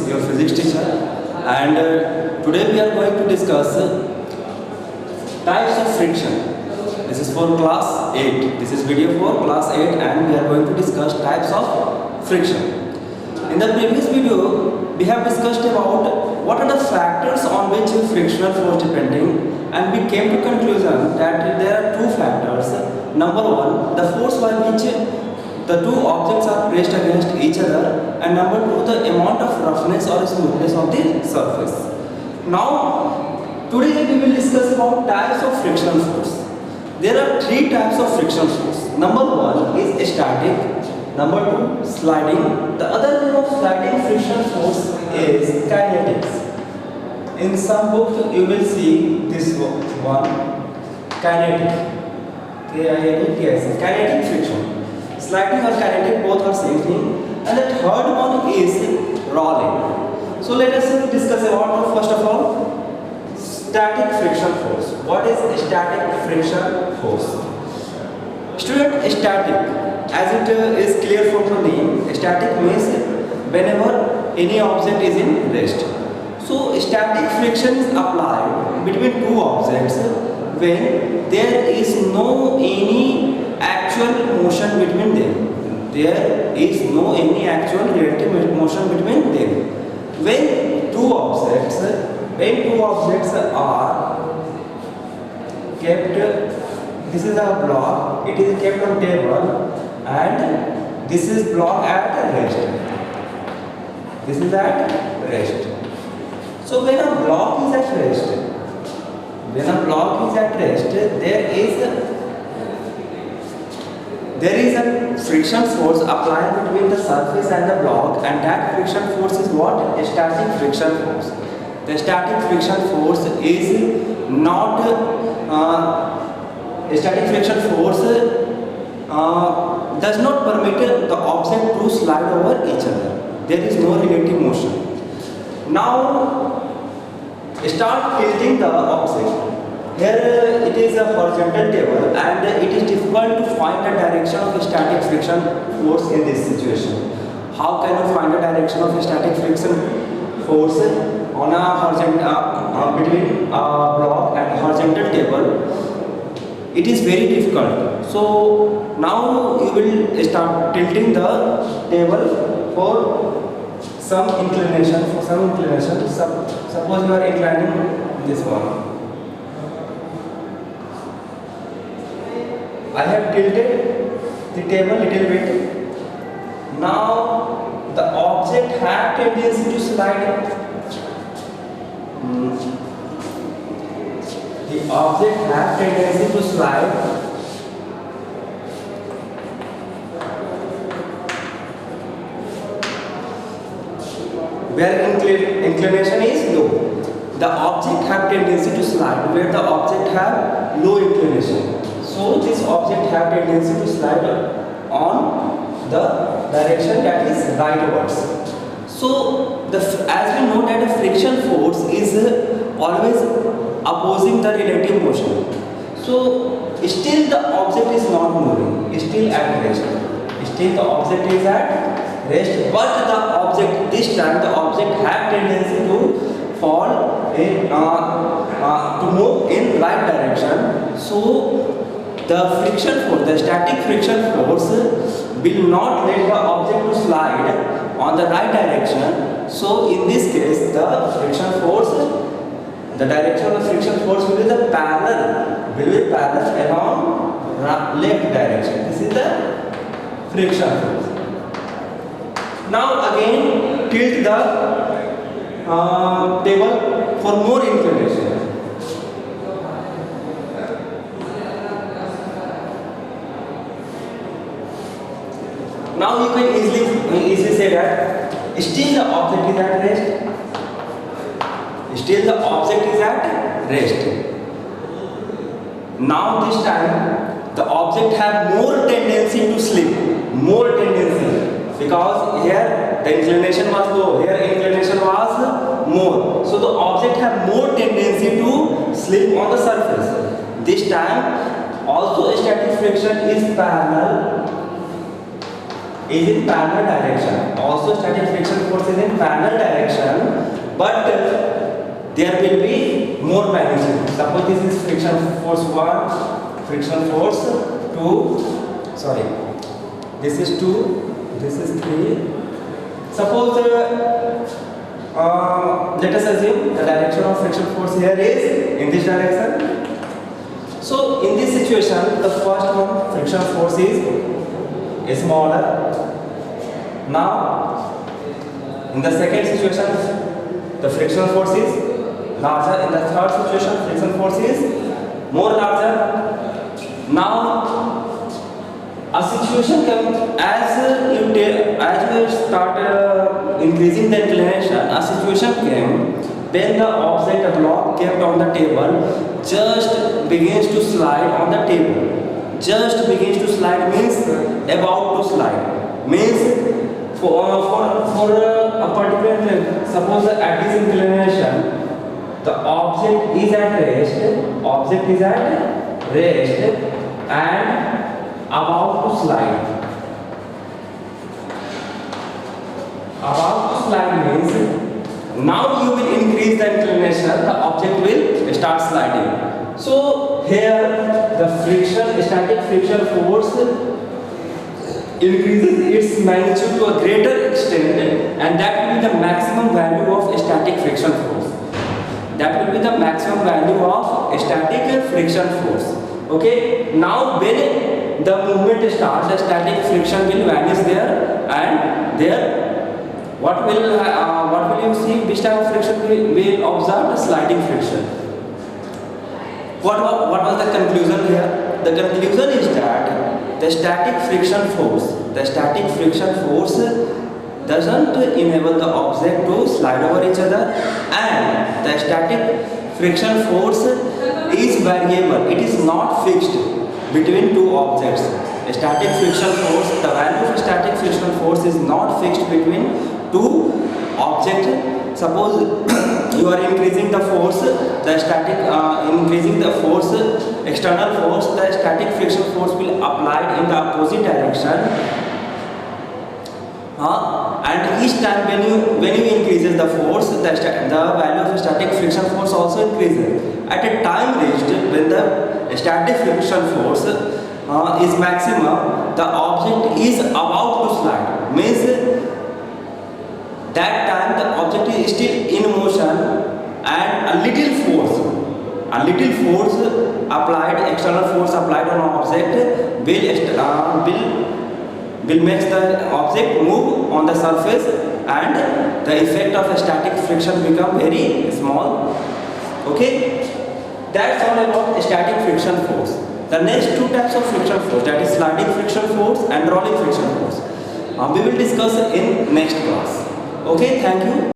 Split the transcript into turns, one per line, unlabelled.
your physics teacher, and today we are going to discuss types of friction. This is for class 8. This is video for class 8 and we are going to discuss types of friction. In the previous video, we have discussed about what are the factors on which frictional force depending, and we came to conclusion that there are two factors. Number one, the force by which the two objects are pressed against each other, and number two, the amount of roughness or smoothness of the surface. Now, today we will discuss about types of frictional force. There are three types of frictional force. Number one is static. Number two, sliding. The other name of sliding frictional force is kinetics. In some books you will see this one, kinetic. K-I-N-E-T-I-C, kinetic friction. Sliding or kinetic, both are same thing. And the third one is rolling. So let us discuss about, first of all, static friction force. What is static friction force? Student, static, as it is clear from the name, static means whenever any object is in rest. So static friction is applied between two objects when there is no any actual motion between them. There is no any actual relative motion between them. When two objects are kept, this is a block, it is kept on table, and this is block at rest. This is at rest. So when a block is at rest, there is a friction force applied between the surface and the block, and that friction force is what? A static friction force. The static friction force is not a static friction force does not permit the object to slide over each other. There is no relative motion. Now start tilting the object. Here it is a horizontal table and it is difficult to find the direction of a static friction force in this situation. How can you find the direction of a static friction force on a horizontal between a block and horizontal table? It is very difficult. So now you will start tilting the table for some inclination. Suppose you are inclining this one. I have tilted the table little bit. Now the object have tendency to slide. The object have tendency to slide where inclination is low. The object have tendency to slide where the object have low inclination. So this object have tendency to slide on the direction that is rightwards. So as we know that a friction force is always opposing the relative motion. So still the object is not moving, still at rest. Still the object is at rest, but the object, this time the object have tendency to fall in to move in right direction. So the friction force, the static friction force will not let the object to slide on the right direction. So in this case, the friction force, the direction of the friction force will be parallel along left direction. This is the friction force. Now again tilt the table for more inclination. Now you can easily say that still the object is at rest. Still the object is at rest. Now this time the object have more tendency to slip. More tendency. Because here the inclination was low, here inclination was more. So the object have more tendency to slip on the surface. This time also static friction is parallel is in parallel direction. Also static friction force is in parallel direction, but there will be more magnitude. Suppose this is friction force 1, friction force 2, sorry, this is 2, this is 3. Suppose let us assume the direction of friction force here is in this direction. So in this situation, the first one, friction force is smaller. Now in the second situation, the friction force is larger. In the third situation, friction force is more larger. Now a situation comes as you start increasing the inclination. A situation came when the object, a block kept on the table, just begins to slide on the table. Just begins to slide means about to slide. Means for a particular, suppose at this inclination, the object is at rest. Object is at rest and about to slide. About to slide means now you will increase the inclination, the object will start sliding. So here the static friction force increases its magnitude to a greater extent, and that will be the maximum value of static friction force. That will be the maximum value of static friction force. Okay, now when the movement starts, the static friction will vanish there, and there what will you see? Which type of friction will observe? The sliding friction. What was the conclusion here? The conclusion is that the static friction force doesn't enable the object to slide over each other, and the static friction force is variable. It is not fixed between two objects. The static friction force, the value of static friction force is not fixed between two objects. Suppose you are increasing the force, increasing the force, external force, the static friction force will apply in the opposite direction. And each time when you increases the force, the value of static friction force also increases. At a time reached when the static friction force is maximum, the object is about to slide. Means that time the object is still in motion, and a little force applied, external force applied on an object will make the object move on the surface, and the effect of static friction become very small. Okay, that's all about static friction force. The next two types of friction force, that is sliding friction force and rolling friction force, we will discuss in next class. Okay, thank you.